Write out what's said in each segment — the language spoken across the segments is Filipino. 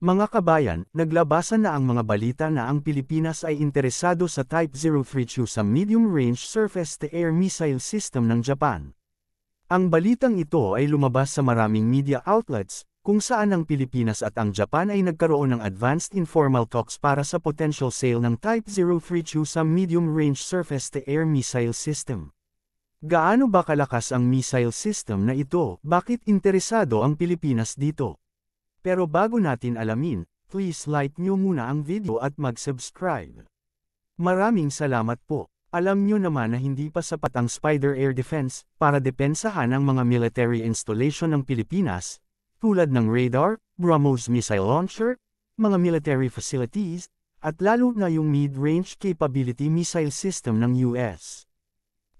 Mga kabayan, naglabasan na ang mga balita na ang Pilipinas ay interesado sa Type 032 sa medium-range surface-to-air missile system ng Japan. Ang balitang ito ay lumabas sa maraming media outlets, kung saan ang Pilipinas at ang Japan ay nagkaroon ng advanced informal talks para sa potential sale ng Type 032 sa medium-range surface-to-air missile system. Gaano ba kalakas ang missile system na ito? Bakit interesado ang Pilipinas dito? Pero bago natin alamin, please like nyo muna ang video at mag-subscribe. Maraming salamat po. Alam nyo naman na hindi pa sapat ang Spider Air Defense para depensahan ang mga military installation ng Pilipinas, tulad ng radar, BrahMos missile launcher, mga military facilities, at lalo na yung mid-range capability missile system ng US.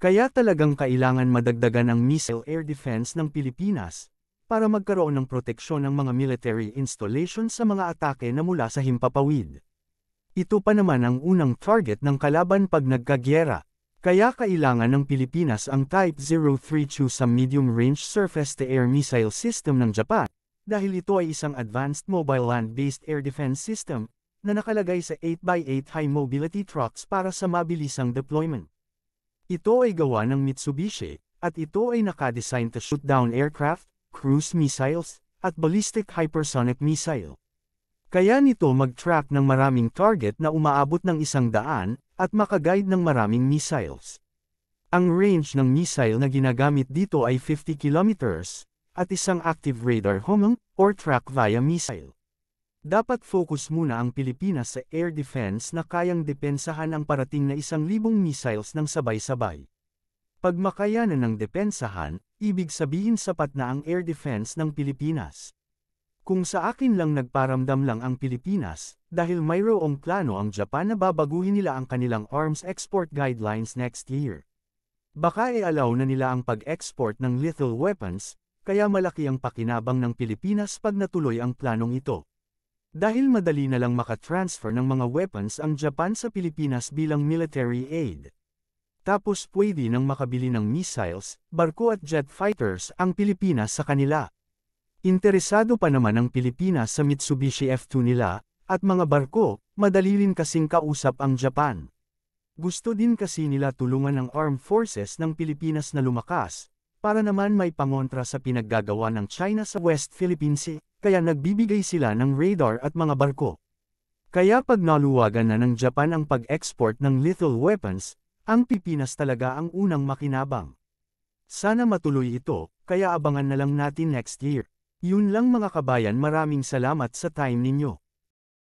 Kaya talagang kailangan madagdagan ang missile air defense ng Pilipinas, para magkaroon ng proteksyon ng mga military installation sa mga atake na mula sa himpapawid. Ito pa naman ang unang target ng kalaban pag nagkagyera, kaya kailangan ng Pilipinas ang Type 032 sa medium-range surface-to-air missile system ng Japan, dahil ito ay isang advanced mobile land-based air defense system, na nakalagay sa 8x8 high-mobility trucks para sa mabilisang deployment. Ito ay gawa ng Mitsubishi, at ito ay nakadesign to shoot down aircraft, cruise missiles, at ballistic hypersonic missile. Kaya nito mag-track ng maraming target na umaabot ng 100 at makaguide ng maraming missiles. Ang range ng missile na ginagamit dito ay 50 kilometers, at isang active radar homing, or track via missile. Dapat focus muna ang Pilipinas sa air defense na kayang depensahan ang parating na 1,000 missiles ng sabay-sabay. Pag makayanan ng depensahan, ibig sabihin sapat na ang air defense ng Pilipinas. Kung sa akin lang nagparamdam lang ang Pilipinas, dahil mayroong plano ang Japan na babaguhin nila ang kanilang arms export guidelines next year. Baka i-allow na nila ang pag-export ng lethal weapons, kaya malaki ang pakinabang ng Pilipinas pag natuloy ang planong ito. Dahil madali na lang makatransfer ng mga weapons ang Japan sa Pilipinas bilang military aid. Tapos pwede nang makabili ng missiles, barko at jet fighters ang Pilipinas sa kanila. Interesado pa naman ang Pilipinas sa Mitsubishi F2 nila, at mga barko, madali rin kasing kausap ang Japan. Gusto din kasi nila tulungan ang armed forces ng Pilipinas na lumakas, para naman may pangontra sa pinaggagawa ng China sa West Philippine Sea, kaya nagbibigay sila ng radar at mga barko. Kaya pag naluwagan na ng Japan ang pag-export ng lethal weapons, ang Pilipinas talaga ang unang makinabang. Sana matuloy ito, kaya abangan na lang natin next year. Yun lang mga kabayan, maraming salamat sa time ninyo.